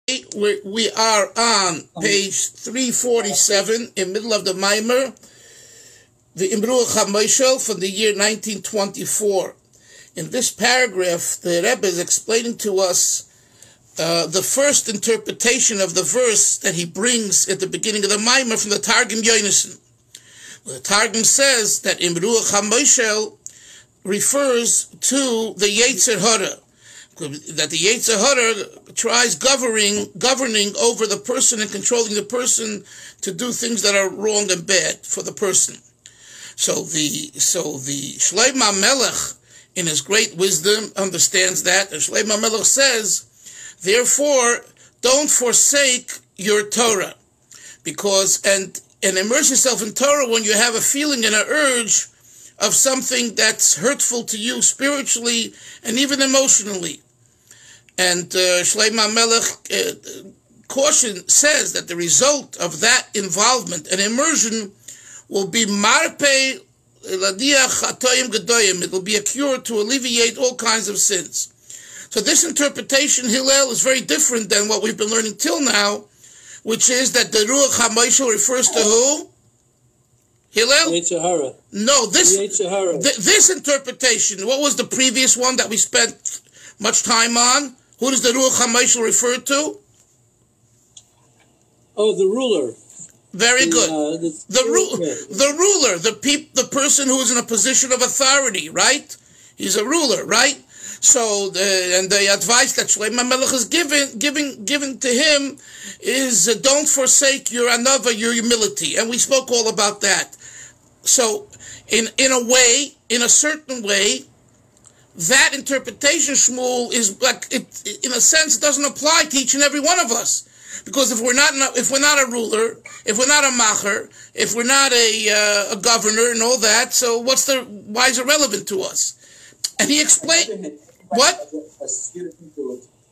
We are on page 347 in middle of the Maamar, the Ruach HaMoishel from the year 1924. In this paragraph, the Rebbe is explaining to us the first interpretation of the verse that he brings at the beginning of the Maamar from the Targum Yonason. The Targum says that Ruach HaMoishel refers to the Yetzer Hara, that the Yetzer Hara tries governing over the person and controlling the person to do things that are wrong and bad for the person. So the Shlomo Melech, in his great wisdom, understands that. And Shlomo Melech says, therefore, don't forsake your Torah, and immerse yourself in Torah when you have a feeling and an urge of something that's hurtful to you spiritually and even emotionally. And Shlomo Melech caution says that the result of that involvement and immersion will be marpei ladiach hatoyim gedoyim. It will be a cure to alleviate all kinds of sins. So this interpretation, Hillel, is very different than what we've been learning till now, which is that the Ruach HaMoishel refers to who? Hillel? Yetzer Hara. No, this interpretation, what was the previous one that we spent much time on? Who does the Ruach HaMoishel refer to? Oh, the ruler. Very good. The ruler, the person who is in a position of authority, right? He's a ruler, right? So, and the advice that Shlomo Melech is given to him is don't forsake your anava, your humility. And we spoke all about that. So, in a certain way, that interpretation, Shmuel, is like it. In a sense, doesn't apply to each and every one of us, because if we're not a ruler, if we're not a macher, if we're not a governor and all that, so why is it relevant to us? And he explained what.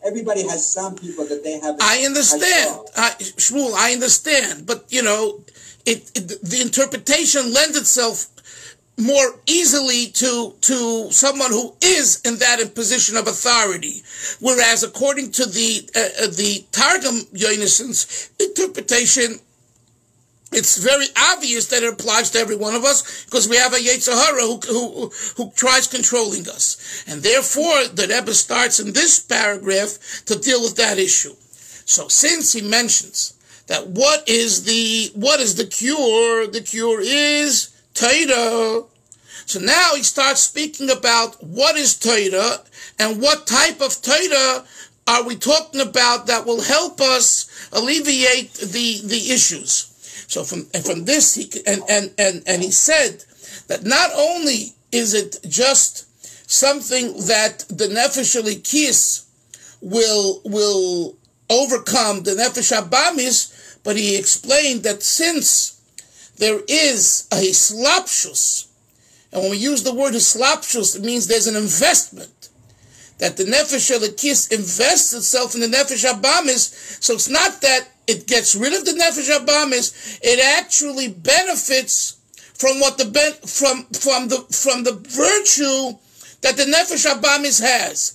Everybody has some people that they have. I understand, Shmuel. I understand, but the interpretation lends itself more easily to someone who is in that position of authority, whereas according to the Targum Yonason's interpretation, it's very obvious that it applies to every one of us, because we have a Yetzer Hara who tries controlling us, and therefore the Rebbe starts in this paragraph to deal with that issue. So since he mentions that what is the cure? The cure is Torah. So now he starts speaking about what is Torah and what type of Torah are we talking about that will help us alleviate the issues. So from this he said that not only is it just something that the nefesh elikis will overcome the nefesh habamis, but he explained that since there is a hislapshus, and when we use the word hislapshus, it means there's an investment, that the nefesh elikis invests itself in the nefesh habamis. So it's not that it gets rid of the nefesh habamis; it actually benefits from what from the virtue that the nefesh habamis has,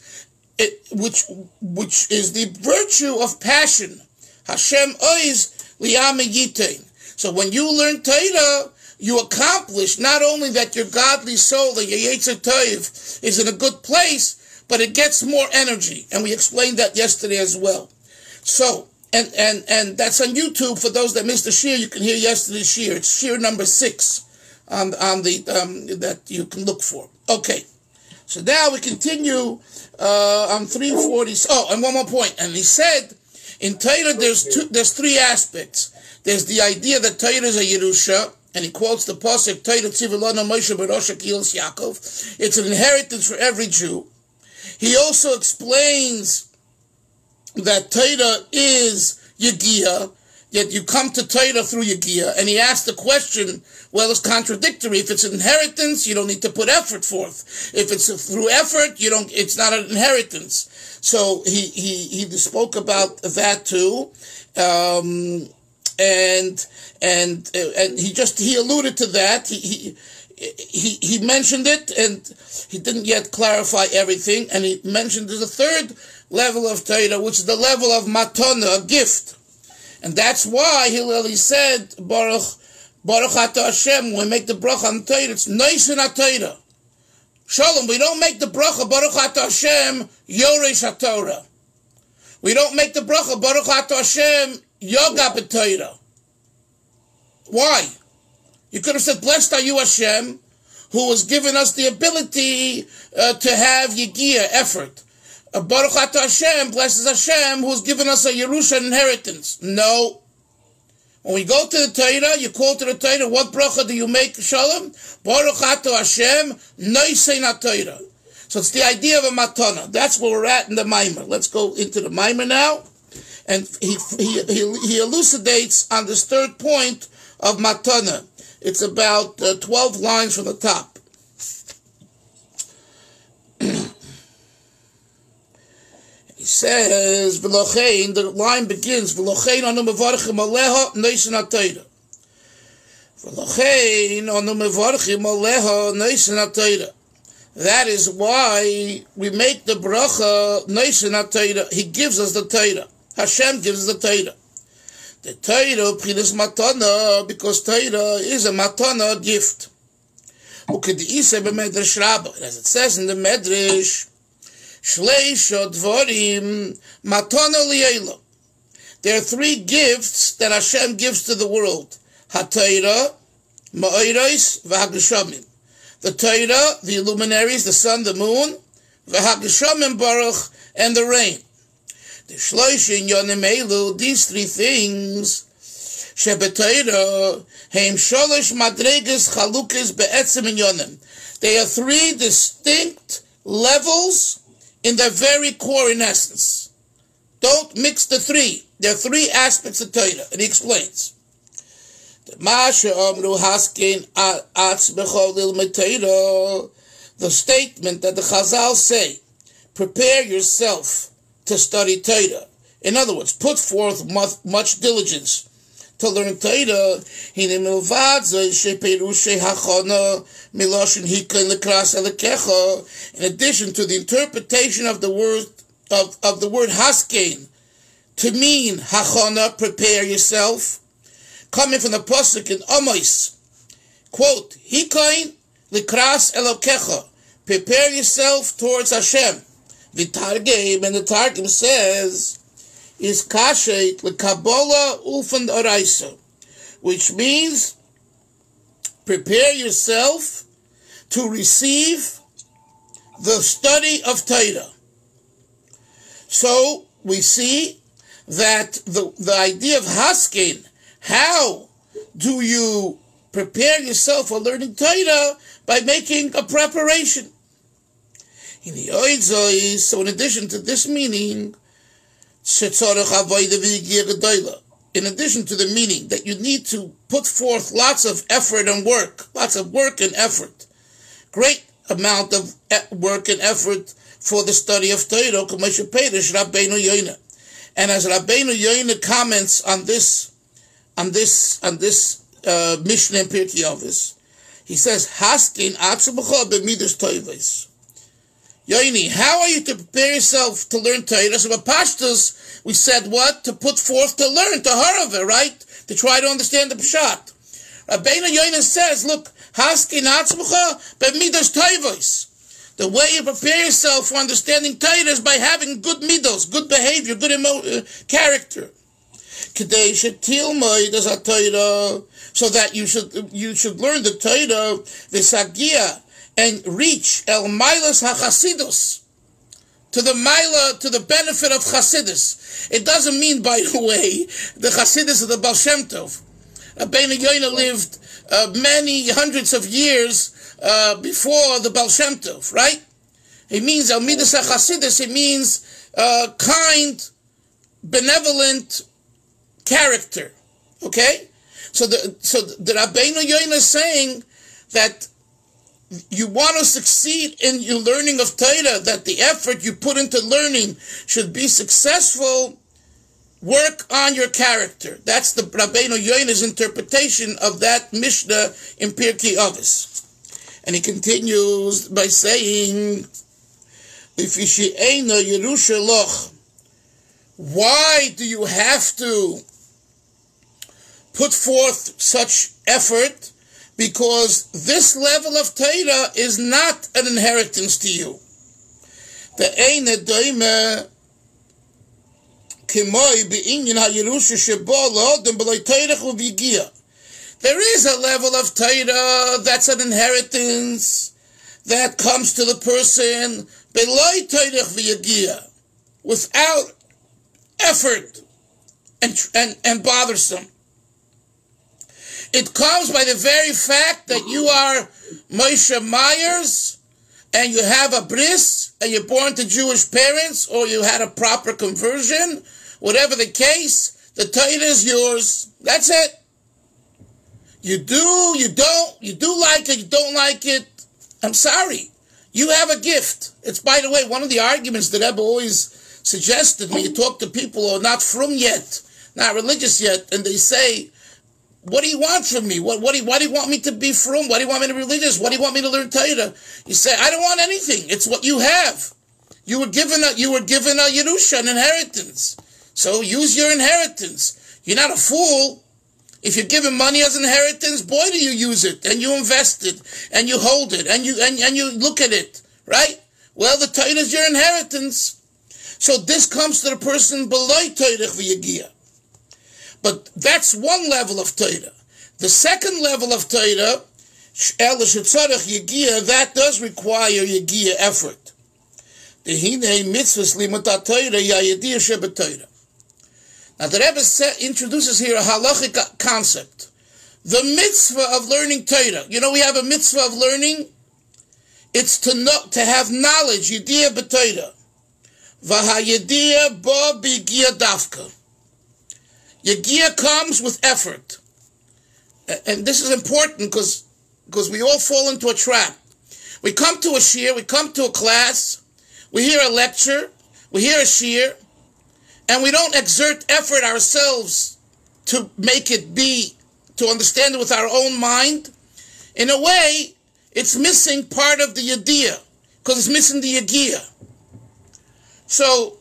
which is the virtue of passion. Hashem oiz liyam yitain. So when you learn Torah, you accomplish not only that your godly soul, the Yetzer Tov, is in a good place, but it gets more energy. And we explained that yesterday as well. So, and that's on YouTube. For those that missed the shir, you can hear yesterday's shir. It's shir number 6 on the that you can look for. Okay. So now we continue on 340. Oh, and one more point. And he said, in Torah, there's 3 aspects. There's the idea that Torah is a Yerusha, and he quotes the pasuk, Torah tzivilana Moshe b'Rosh Kilos Yaakov. It's an inheritance for every Jew. He also explains that Torah is Yegiah, yet you come to Torah through Yegiah, and he asked the question, well, it's contradictory. If it's an inheritance, you don't need to put effort forth. If it's through effort, it's not an inheritance. So he spoke about that too. And he alluded to that. He mentioned it, and he didn't yet clarify everything. And he mentioned there's a third level of Torah, which is the level of matana, a gift. And that's why Hillel said, Baruch Atah Hashem, when we make the bracha on Torah, it's nice in Torah. Shalom, we don't make the bracha, Baruch Atah Hashem, Yoresh HaTorah. We don't make the bracha, Baruch Atah Hashem, Yoga B'Torah. Why? You could have said, blessed are you Hashem, who has given us the ability to have Yegiah, effort. Baruch Atah Hashem, blesses Hashem, who has given us a Yerusha inheritance. No. When we go to the Torah, you call to the Torah, what bracha do you make, Shalom? Baruch Atah Hashem, Noisein HaTorah. So it's the idea of a matana. That's where we're at in the Maimer. Let's go into the Maimer now. And he elucidates on this third point of matana. It's about 12 lines from the top. He says, V'lochein, the line begins, V'lochein anu mevarchim aleha neisen ha-Torah. V'lochein anu mevarchim aleha neisen ha-Torah. That is why we make the bracha neisen ha-Torah. He gives us the Torah. Hashem gives us the Torah. The Torah is matana, because Torah is a matana gift. As it says in the Medrash, Shleisha Dvarim Matana Liela. There are three gifts that Hashem gives to the world: HaTorah, Ma'oros, V'Hageshamim. The Torah, the luminaries, the sun, the moon, V'Hageshamim Baruch, and the rain. The Shloisha in Yonim Elu, these three things, Shebetoira, Heim Sholosh Madreges Chalukes Be'etzim in Yonim. They are three distinct levels in their very core, in essence. Don't mix the three. There are three aspects of Torah, and he explains. The statement that the Chazal say, prepare yourself to study Torah. In other words, put forth much diligence to learn Torah. In addition to the interpretation of the word haskein to mean hachana, prepare yourself, coming from the pasuk in Amos, quote, hikain likras elokecha, prepare yourself towards Hashem. V'targim, and the Targum says, is kashet l'kabola ufan oraisa, which means prepare yourself to receive the study of Torah. So we see that the idea of haskin, how do you prepare yourself for learning Torah? By making a preparation. So in addition to this meaning, in addition to the meaning that you need to put forth lots of effort and work, lots of work and effort, great amount of work and effort for the study of Torah, and as Rabbeinu Yoina comments on this Mishnah in Pirkei Avos, he says, "Haskin atzubcha b'midas toivos." Yoini, how are you to prepare yourself to learn Torah? So Pashtus, we said what? To put forth to learn, to harave, right? To try to understand the Pshat. Rabbeinu Yoina says, look, Haskin atzmucha b'midas toivos. The way you prepare yourself for understanding Torah is by having good midos, good behavior, good character. Kedei shetilmoi das Torah, so that you should learn the Torah, v'sagia, and reach el milas ha-Chasidus, to the benefit of Chasidus. It doesn't mean, by the way, the Chasidus of the Baal Shem Tov. Rabbeinu Yoina lived many hundreds of years before the Baal Shem Tov, right? It means el midas ha-Chasidus. It means kind, benevolent character. Okay, so the Rabbeinu Yoina is saying that you want to succeed in your learning of Torah, that the effort you put into learning should be successful. Work on your character. That's the Rabbeinu Yoina's interpretation of that Mishnah in Pirkei Avos. And he continues by saying, if Ishi'ena Yerusha Loch, why do you have to put forth such effort? Because this level of Torah is not an inheritance to you. The Eine Doime Kimoi Be'inyan HaYerusha Shebo L'Odem B'Loi Torah U'Vigia. There is a level of Torah that's an inheritance that comes to the person B'Loi Torah U'Vigia, without effort and bothersome. It comes by the very fact that you are Moshe Myers and you have a bris and you're born to Jewish parents, or you had a proper conversion, whatever the case, the Torah is yours. That's it. You do, you don't, you do like it, you don't like it. I'm sorry. You have a gift. It's, by the way, one of the arguments that Rebbe always suggested when you talk to people who are not from yet, not religious yet, and they say, what do you want from me? Why do you want me to be from? Why do you want me to be religious? Why do you want me to learn Torah? You say, I don't want anything. It's what you have. You were given a Yerusha, an inheritance. So use your inheritance. You're not a fool. If you're given money as inheritance, boy, do you use it, and you invest it, and you hold it, and you look at it, right? Well, the Torah is your inheritance. So this comes to the person below Torah v'yagia. But that's one level of Torah. The second level of Torah, that does require Yagia effort. Now the Rebbe introduces here a halachic concept. The mitzvah of learning Torah. You know, we have a mitzvah of learning. It's to have knowledge, Yagia b'Torah. V'hayadia bo b'Yagia dafka. Yagia comes with effort. And this is important because we all fall into a trap. We come to a shiur, we come to a class, we hear a lecture, we hear a shiur, and we don't exert effort ourselves to make it be, to understand it with our own mind. In a way, it's missing part of the Yadia, because it's missing the Yagia. So,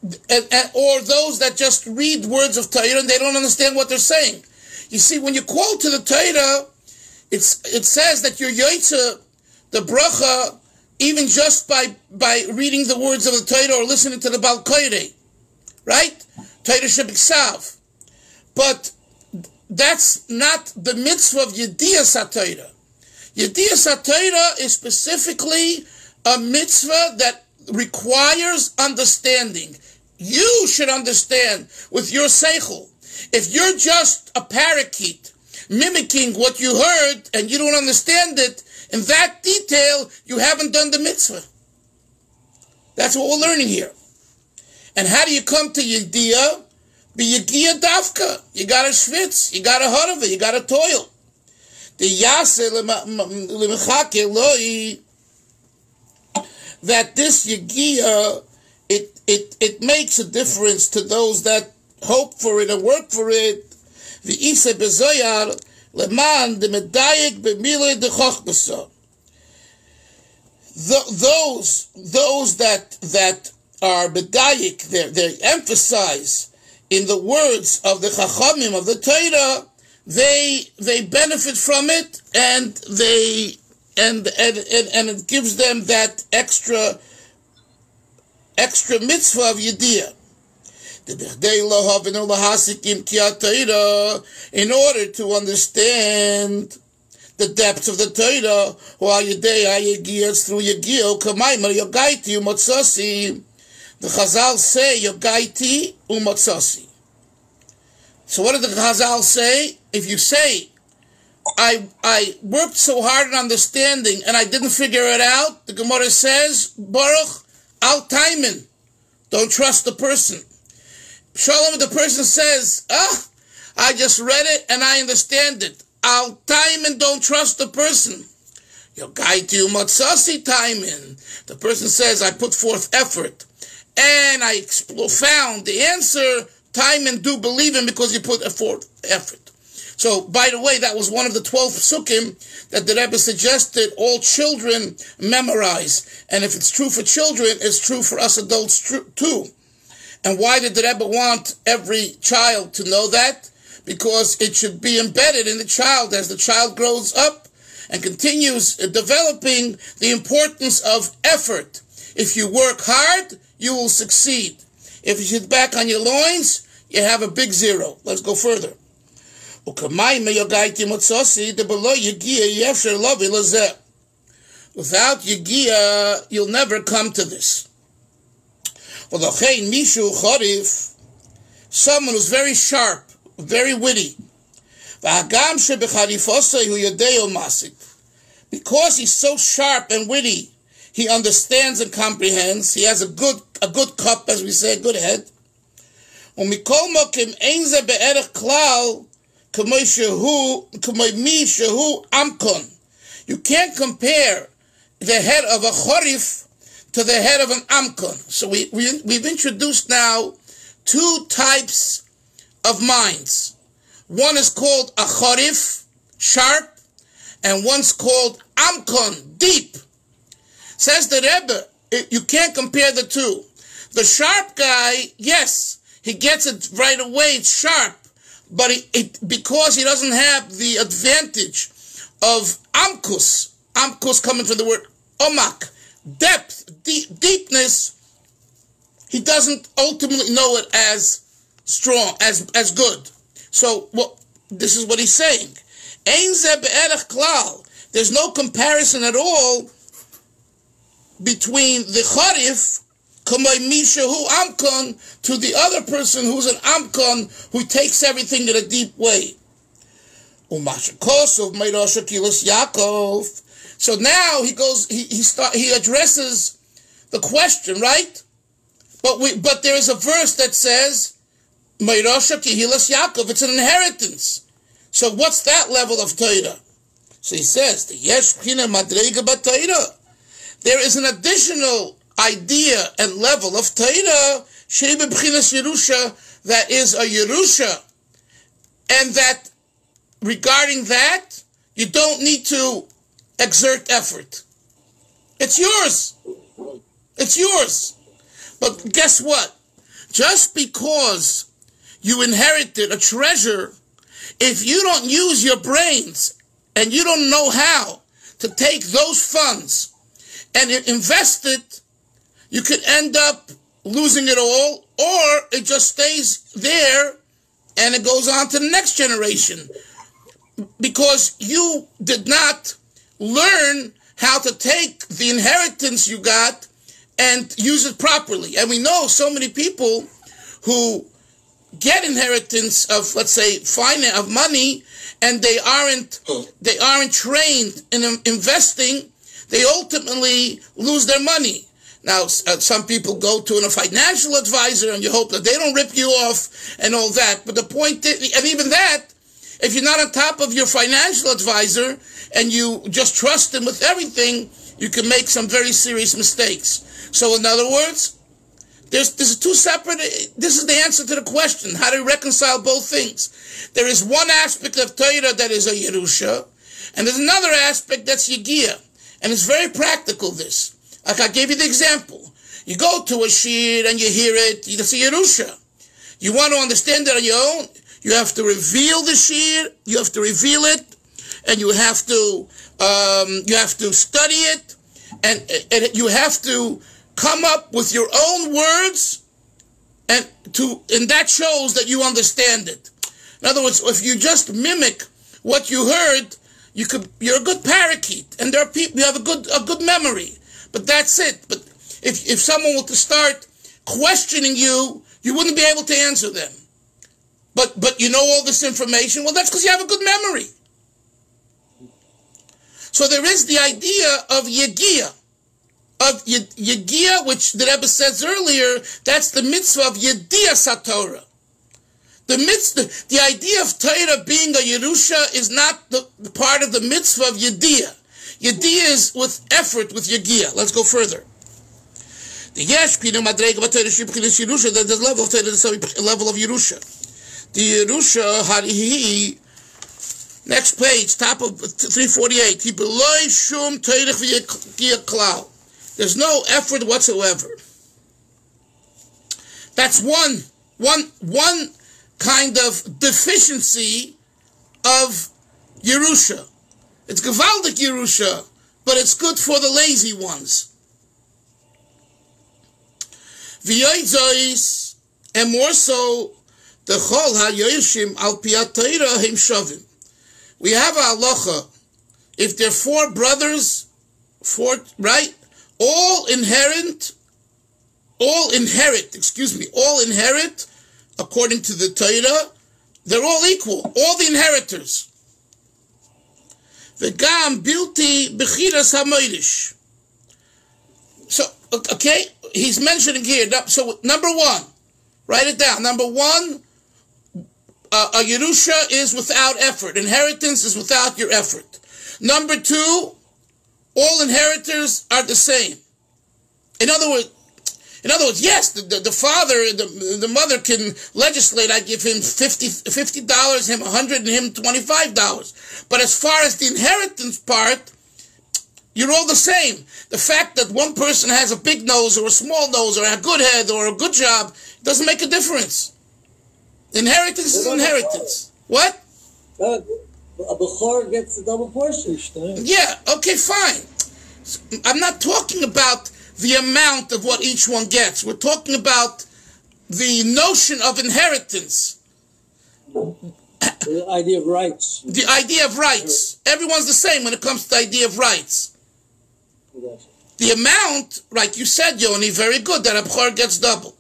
or those that just read words of Torah and they don't understand what they're saying. You see, when you quote to the Torah, it says that you're yoitza, the bracha, even just by reading the words of the Torah or listening to the Bal Koirei, right? Torah shebiksav. But that's not the mitzvah of Yediyas HaTorah. Yediyas HaTorah is specifically a mitzvah that requires understanding. You should understand with your seichel. If you're just a parakeet mimicking what you heard and you don't understand it in that detail, you haven't done the mitzvah. That's what we're learning here. And how do you come to Yediyah? B'Yagia dafka. You got to schwitz, you got to harava, you got to toil. The yase lemechake loi, that this Yagia, it makes a difference to those that hope for it and work for it. V'ise bezoyar leman de medayik b'milei de chochbasa. Those that are medayik, they emphasize in the words of the chachamim of the Torah, they benefit from it, and it gives them that extra mitzvah of Yediyah. In order to understand the depths of the Torah, through Yagiyah, the Chazal say Yogaiti umatzasi. So what did the Chazal say? If you say, I worked so hard in understanding and I didn't figure it out, the Gemara says, Baruch al taimin, don't trust the person. Shalom, the person says, I just read it and I understand it. Al taimin, don't trust the person. Yogaiti umatzasi taimin. The person says, I put forth effort and I found the answer. Time and do believe him because you put forth effort. So, by the way, that was one of the 12 psukim that the Rebbe suggested all children memorize. And if it's true for children, it's true for us adults too. And why did the Rebbe want every child to know that? Because it should be embedded in the child as the child grows up and continues developing the importance of effort. If you work hard, you will succeed. If you sit back on your loins, you have a big zero. Let's go further. Without Yegiya, you'll never come to this. Someone who's very sharp, very witty. Because he's so sharp and witty, he understands and comprehends. He has a good cup, as we say, a good head. You can't compare the head of a chorif to the head of an amkon. So we've introduced now two types of minds. One is called a chorif, sharp, and one's called amkon, deep. Says the Rebbe, you can't compare the two. The sharp guy, yes, he gets it right away, it's sharp, but because he doesn't have the advantage of amkus coming from the word omak, depth, deepness, he doesn't ultimately know it as strong, as good. So, this is what he's saying. There's no comparison at all between the Charif, Amkon, to the other person who's an Amkon, who takes everything in a deep way. So now he goes, he addresses the question, right? But there is a verse that says, Meirosha Kihilas Yaakov, it's an inheritance. So what's that level of Torah? So he says, there is an additional idea and level of Torah, that is a Yerusha, and that regarding that, you don't need to exert effort. It's yours. It's yours. But guess what? Just because you inherited a treasure, if you don't use your brains and you don't know how to take those funds and invest it, you could end up losing it all, or it just stays there and it goes on to the next generation because you did not learn how to take the inheritance you got and use it properly. And we know so many people who get inheritance of, let's say, finance, of money, and they aren't trained in investing. They ultimately lose their money. Now, some people go to a financial advisor, and you hope that they don't rip you off and all that. But the point is, and even that, if you're not on top of your financial advisor and you just trust him with everything, you can make some very serious mistakes. So, in other words, this is the answer to the question. How do you reconcile both things? There is one aspect of Torah that is a Yerusha, and there's another aspect that's Yegiya. And it's very practical, this. Like I gave you the example. You go to a shir and you hear it, it's a Yerusha. You want to understand it on your own, you have to reveal the shir, you have to reveal it, and you have to study it, and you have to come up with your own words, and that shows that you understand it. In other words, if you just mimic what you heard, you're a good parakeet, and there are people, you have a good memory, but that's it. But if someone were to start questioning you, you wouldn't be able to answer them. But you know all this information. Well, that's because you have a good memory. So there is the idea of Yegiya. Which the Rebbe says earlier, that's the mitzvah of Yediyah Satorah. The idea of Torah being a Yerusha is not the part of the mitzvah of Yediyah. Yediyah is with effort, with Yegiya. Let's go further. The level of Torah, the level of Yerusha. The Yerusha, Next page, top of 348. There's no effort whatsoever. That's one kind of deficiency of Yerusha. It's gewaldic Yerusha, but it's good for the lazy ones. V'yoyzois, and more so, the chol ha-yoyshim al piyat Torah him shavim. We have a halacha. If there are four brothers, right? All inherit, according to the Torah, they're all equal, all the inheritors. V'gam bilti b'chiras ha-moirish. So, okay, he's mentioning here, so number one, write it down. Number one, a Yerusha is without effort. Inheritance is without your effort. Number two, all inheritors are the same. In other words, yes, the father, the mother can legislate. I give him $50, him $100, and him $25. But as far as the inheritance part, you're all the same. The fact that one person has a big nose or a small nose or a good head or a good job doesn't make a difference. Inheritance is inheritance. What? A Bechor gets a double portion. Yeah, okay, fine. I'm not talking about the amount of what each one gets. We're talking about the notion of inheritance. The idea of rights. The idea of rights. Everyone's the same when it comes to the idea of rights. The amount, like you said, Yoni, very good, that a Bechor gets double.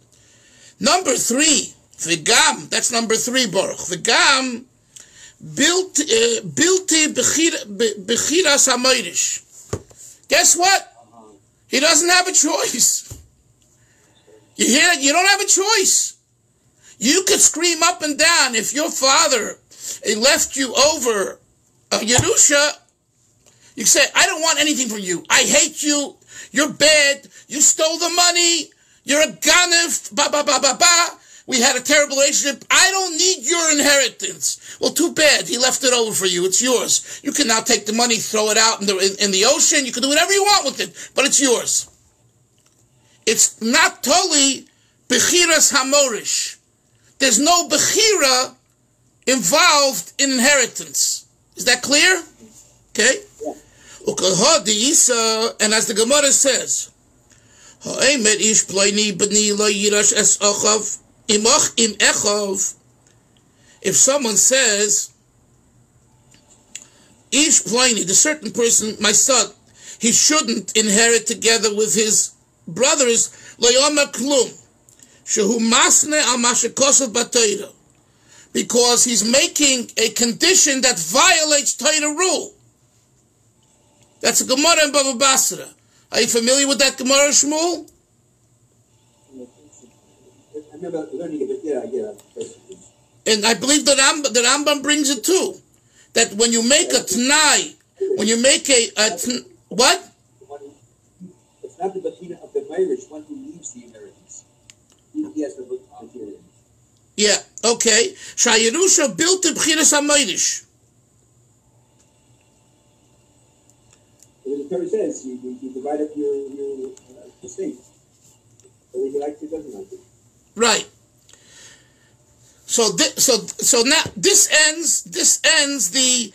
Number three, V'gam, that's number three, Baruch. V'gam, bilti b'chiras ha-moirish. Guess what? He doesn't have a choice. You hear it? You don't have a choice. You could scream up and down if your father left you over a Yerusha. You say, I don't want anything from you. I hate you. You're bad. You stole the money. You're a ganef. Ba, ba, ba, ba, ba. We had a terrible relationship. I don't need your inheritance. Well, too bad. He left it over for you. It's yours. You can now take the money, throw it out in the ocean. You can do whatever you want with it, but it's yours. It's not totally bechiras hamorish. There's no bechira involved in inheritance. Is that clear? Okay. And as the Gemara says, if someone says, Ish Pliny, the certain person, my son, he shouldn't inherit together with his brothers, because he's making a condition that violates Torah rule. That's a Gemara in Baba Basra. Are you familiar with that Gemara, Shmuel? I remember learning it, yeah. And I believe that the Rambam brings it too. That when you make a Tanai, when you make what? It's not the Bechina of the Irish, one who leaves the inheritance. He has the inheritance. Yeah, okay. Shayirusha built the B'chiras HaMeirish. The Torah says you divide up your estate. Whether he likes it or doesn't like it. Right. So now this ends the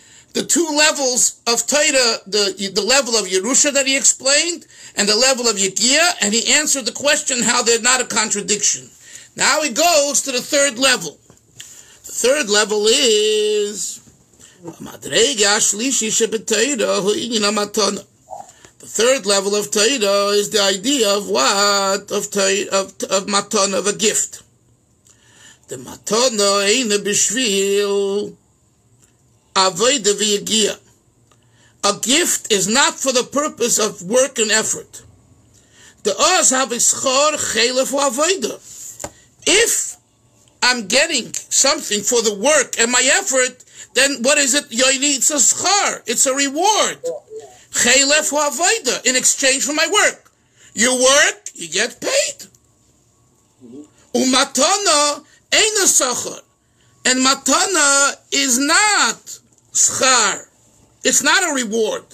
two levels of Torah, the level of Yerusha that he explained and the level of Yegiya, and he answered the question how they're not a contradiction. Now he goes to the third level. The third level is the third level of Torah is the idea of what? Of matana, of a gift. The matana eina b'shvil avoda v'yegiya. A gift is not for the purpose of work and effort. The oz have ischor chelef avoda. If I'm getting something for the work and my effort, then what is it? It's a schar. It's a reward. Chelef avoda, in exchange for my work. You work, you get paid. Umatana ain't a sachar. And matana is not schar. It's not a reward.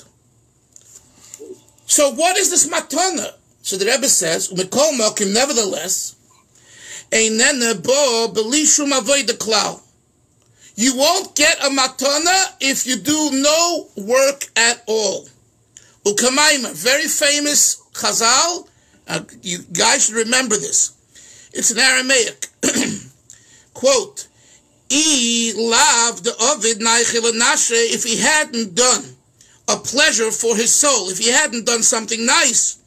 So what is this matana? So the Rebbe says, "Umekol mokim, nevertheless, einene bo belishum avoda klal." You won't get a matana if you do no work at all. Ukamaima, very famous chazal. You guys should remember this. It's in Aramaic. Quote, "I lav the ovid naichel nashe." If he hadn't done a pleasure for his soul, if he hadn't done something nice,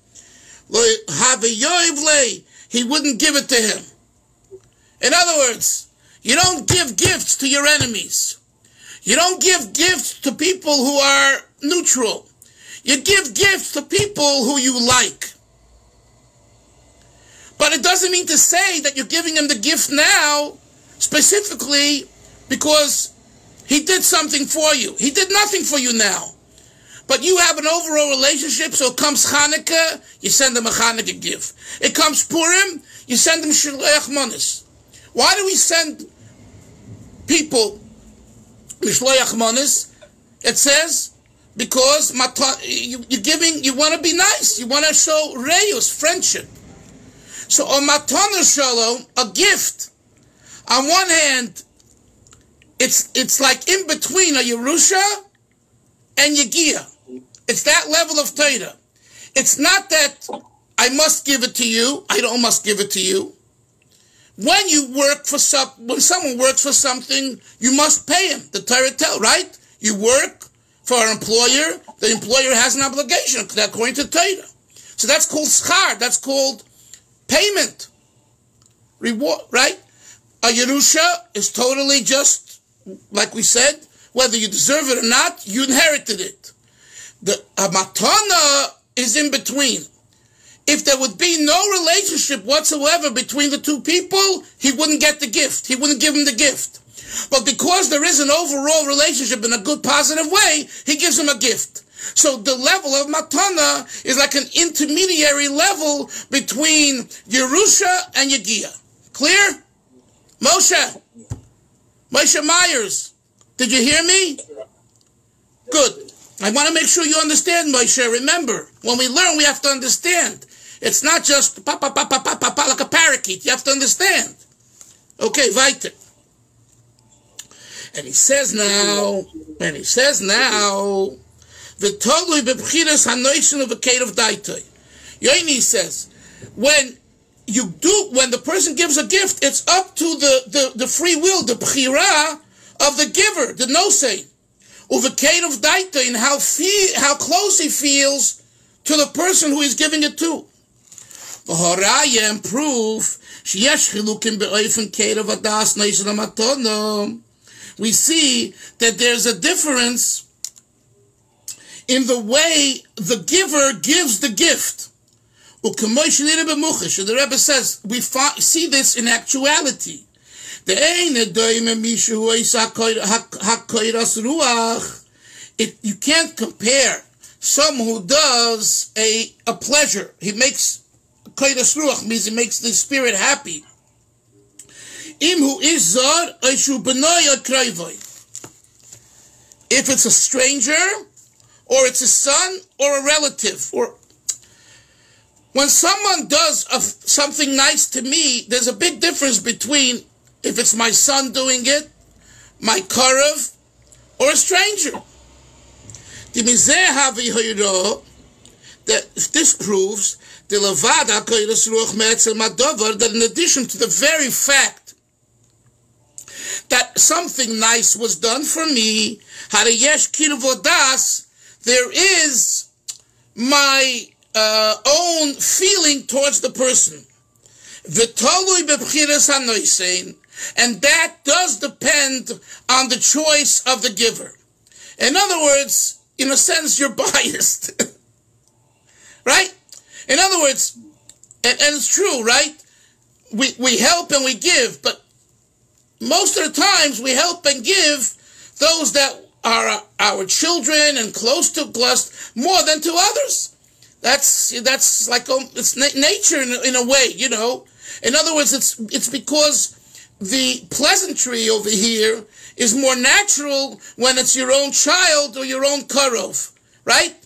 he wouldn't give it to him. In other words, you don't give gifts to your enemies. You don't give gifts to people who are neutral. You give gifts to people who you like. But it doesn't mean to say that you're giving him the gift now specifically because he did something for you. He did nothing for you now. But you have an overall relationship, so it comes Hanukkah, you send him a Hanukkah gift. It comes Purim, you send him Shloach Manos. Why do we send people Shloach Manos? It says, because you're giving, you want to be nice, you want to show reus, friendship. So a matana shalom, a gift, on one hand, it's like in between a Yerusha and Yegia. It's that level of Torah. It's not that I must give it to you, I don't must give it to you. When you work for when someone works for something, you must pay him. The Torah tells, right? You work for an employer, the employer has an obligation according to Torah. So that's called schar, that's called payment, reward, right? A Yerusha is totally just, like we said, whether you deserve it or not, you inherited it. A matana is in between. If there would be no relationship whatsoever between the two people, he wouldn't get the gift. He wouldn't give him the gift. But because there is an overall relationship in a good, positive way, he gives him a gift. So the level of matana is like an intermediary level between Yerusha and Yegia. Clear? Moshe Myers, did you hear me? Good. I want to make sure you understand, Moshe. Remember, when we learn, we have to understand. It's not just pa pa pa pa pa pa pa like a parakeet. You have to understand. Okay, weiter. And he says now, V'tolui b'bchiras hanoishin u'v'keirav daitoi. Yoini says, when the person gives a gift, it's up to the free will, the bchira of the giver, the nosei, u'v'keirav daitoi, and how close he feels to the person who he's giving it to. V'horaya, and proof, sheyesh chilukim be'oifen keirav adas noishin ha'matono. We see that there's a difference in the way the giver gives the gift. And the Rebbe says, we see this in actuality. You can't compare someone who does a pleasure. He makes koiras ruach, means he makes the spirit happy. If it's a stranger, or it's a son, or a relative, or when someone does something nice to me, there's a big difference between if it's my son doing it, my karev, or a stranger. That this proves that in addition to the very fact that something nice was done for me, there is my own feeling towards the person. And that does depend on the choice of the giver. In other words, in a sense, you're biased. Right? In other words, and it's true, right? We help and we give, but most of the times we help and give those that are our children and close to us more than to others. That's like it's nature in a way, you know. In other words, it's because the pleasantry over here is more natural when it's your own child or your own karov, right?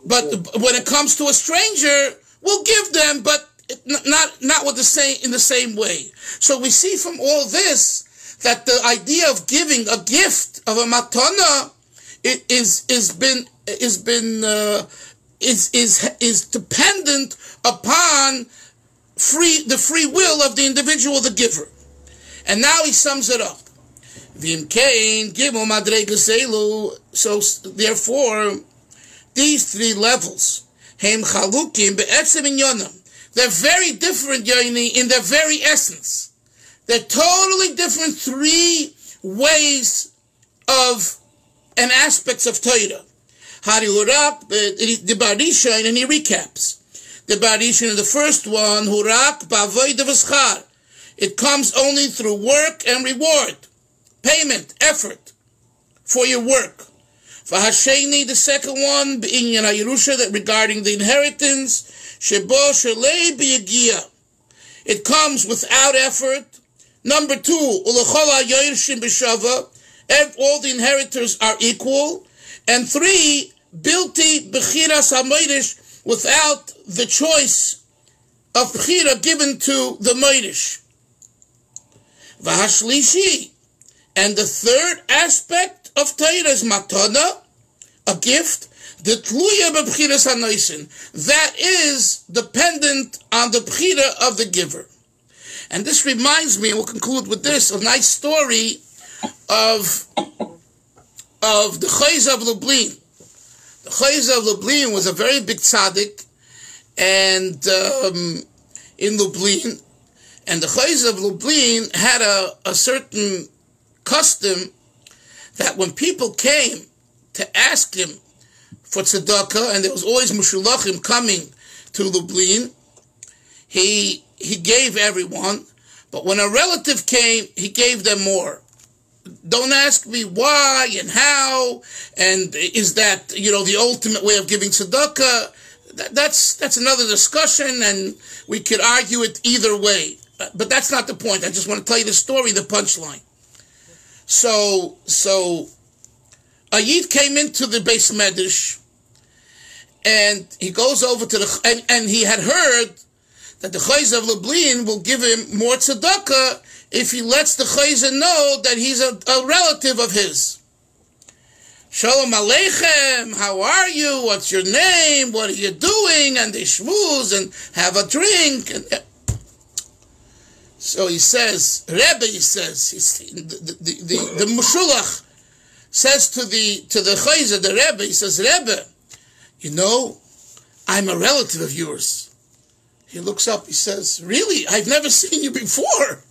But when it comes to a stranger, we'll give them, but not with in the same way. So we see from all this that the idea of giving a gift of a matana is dependent upon the free will of the individual, the giver. And now he sums it up. So therefore, these three levels, they're very different, in their very essence. They're totally different three ways of and aspects of Torah. The Barishan, and he recaps. The Barishan, the first one, Hurak b'avodah v'schar. It comes only through work and reward, payment, effort for your work. V'hasheni, the second one, b'inyan ha'yerusha, that regarding the inheritance, shebo shalei b'yagia. It comes without effort. Number two, ulachol ha'yorshim b'shava. All the inheritors are equal. And three, bilti b'chiras ha'moirish, without the choice of b'chira given to the moirish. V'hashlishi, and the third aspect of Torah is matana, a gift, the tluya b'chiras ha'noisin, that is dependent on the b'chira of the giver. And this reminds me, and we'll conclude with this, a nice story of the Chayz of Lublin. The Chayz of Lublin was a very big tzaddik, and in Lublin, and the Chayz of Lublin had a certain custom that when people came to ask him for tzedakah, and there was always mushulachim coming to Lublin, he gave everyone, but when a relative came, he gave them more. Don't ask me why and how, and is that, the ultimate way of giving tzedakah? That's another discussion, and we could argue it either way. But that's not the point. I just want to tell you the story, the punchline. So a Yid came into the Beis Medrash, and he goes over to and he had heard that the Chayz of Lublin will give him more tzedakah if he lets the Chayza know that he's a relative of his. Shalom Aleichem, how are you? What's your name? What are you doing? And they schmooze and have a drink. So he says, Rebbe, the Mushulach says to the Chayza, the Rebbe, he says, Rebbe, I'm a relative of yours. He looks up, he says, really? I've never seen you before.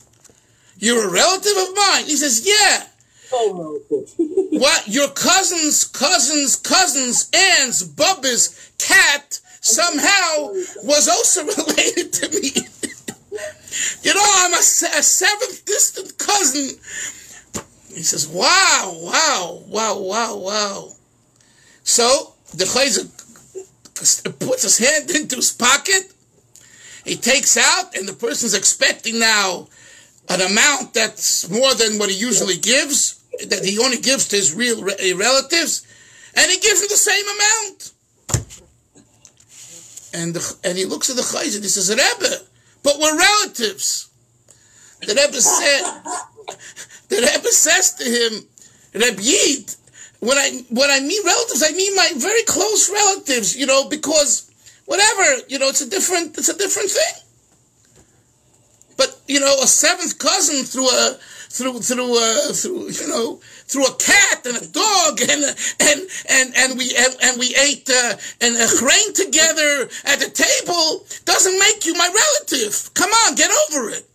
You're a relative of mine? He says, yeah. Oh, What? Your cousin's aunt's Bubba's cat somehow was also related to me. I'm a seventh distant cousin. He says, wow. So the Chayzer puts his hand into his pocket. He takes out, and the person's expecting now an amount that's more than what he usually gives, that he only gives to his real relatives, and he gives him the same amount. And he looks at the Chayzer and he says, Rebbe, but we're relatives. The Rebbe says to him, Reb Yid, when I mean relatives, I mean my very close relatives, because whatever, it's a different thing. But a seventh cousin through a cat and a dog and we ate and a grain together at the table doesn't make you my relative. Come on, get over it.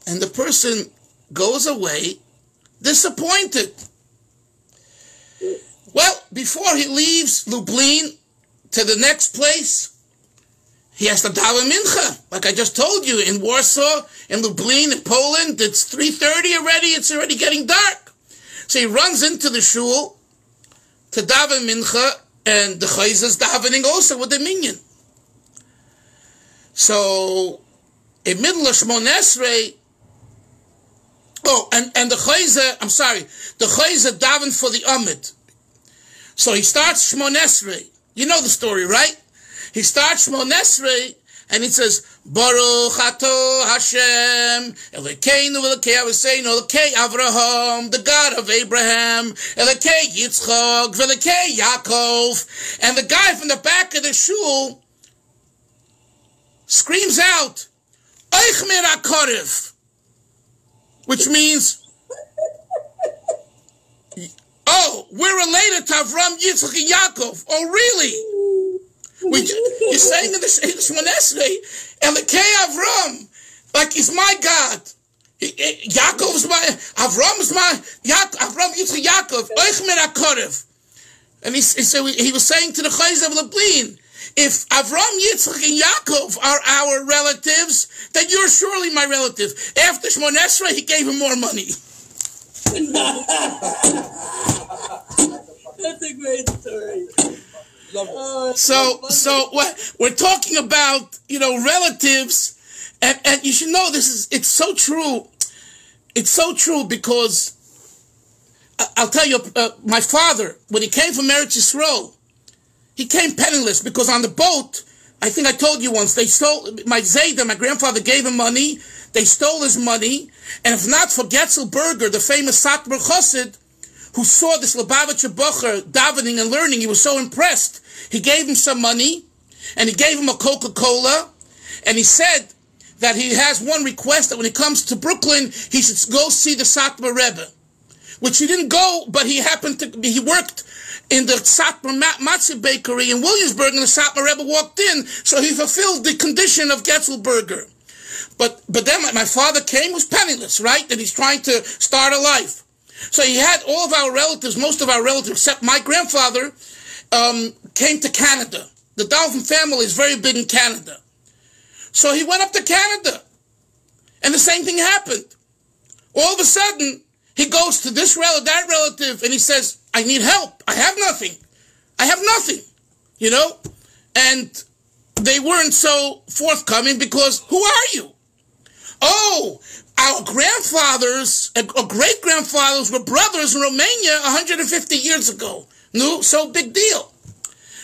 And the person goes away disappointed. Well, before he leaves Lublin to the next place, he has to daven mincha. Like I just told you, in Warsaw, in Lublin, in Poland, it's 3:30 already. It's already getting dark. So he runs into the shul to daven mincha, and the Chayz is davening also with the minyan. So in middle of Shmon Esrei. Oh, and the Chayzer davened for the Amid. So he starts Shmon Esrei. You know the story, right? He starts Shmon Esrei, and he says, Baruch Ato Hashem, Elokeinu Elokei Aviseinu, Elokei Avraham, the God of Abraham, Elokei Yitzchak, Elokei Yaakov. And the guy from the back of the shul screams out, Eich mir HaKorev, which means, oh, we're related to Avram, Yitzchak, and Yaakov. Oh, really? You're saying in the Shmon Esrei, Elokei Avram, like he's my God. Yaakov is my, Avram is my, Avram, Yitzchak, Yaakov, Eich mir HaKorev. And he was saying to the Chayzer of Lublin, if Avram, Yitzchak, and Yaakov are our relatives, then you're surely my relative. After Shmon Esrei, he gave him more money. That's a great story. So what we're talking about, relatives, and you should know it's so true. It's so true because I'll tell you, my father, when he came from Eretz Yisrael, he came penniless because on the boat, I think I told you once, they stole, my Zayda, my grandfather gave him money, they stole his money, and if not for Getzel Berger, the famous Satmar Chassid, who saw this Lubavitcher Bocher davening and learning, he was so impressed. He gave him some money, and he gave him a Coca-Cola, and he said that he has one request, that when he comes to Brooklyn, he should go see the Satmar Rebbe, which he didn't go, but he worked in the Satmar Matzah Bakery in Williamsburg, and the Satmar Rebbe walked in, so he fulfilled the condition of Getzel Berger. But then my father came, was penniless, right? And he's trying to start a life. So he had all of our relatives, most of our relatives, except my grandfather, came to Canada. The Dalfin family is very big in Canada. So he went up to Canada. And the same thing happened. All of a sudden, he goes to this relative, that relative, and he says, I need help. I have nothing. And they weren't so forthcoming because, who are you? Oh, our grandfathers, or great-grandfathers were brothers in Romania 150 years ago. No, so big deal.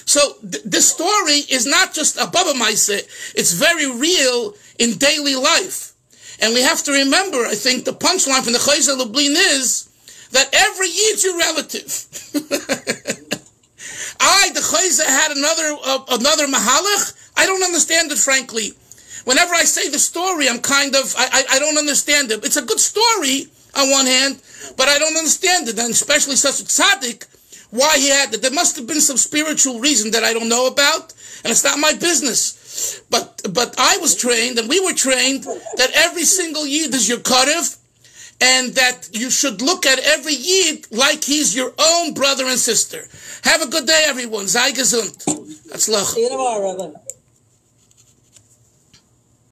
So this story is not just a Baba Maise, it's very real in daily life. And we have to remember, I think, the punchline from the Chayzer Lublin is that every Yid's your relative. The Chayzer had another Mahalach. I don't understand it, frankly. Whenever I say the story, I don't understand it. It's a good story on one hand, but I don't understand it, and especially such a tzaddik, why he had that. There must have been some spiritual reason that I don't know about, and it's not my business. But I was trained, and we were trained, that every single Yid is your karev, and that you should look at every Yid like he's your own brother and sister. Have a good day, everyone. Sei gesund. That's lach. See you tomorrow, Rabbi.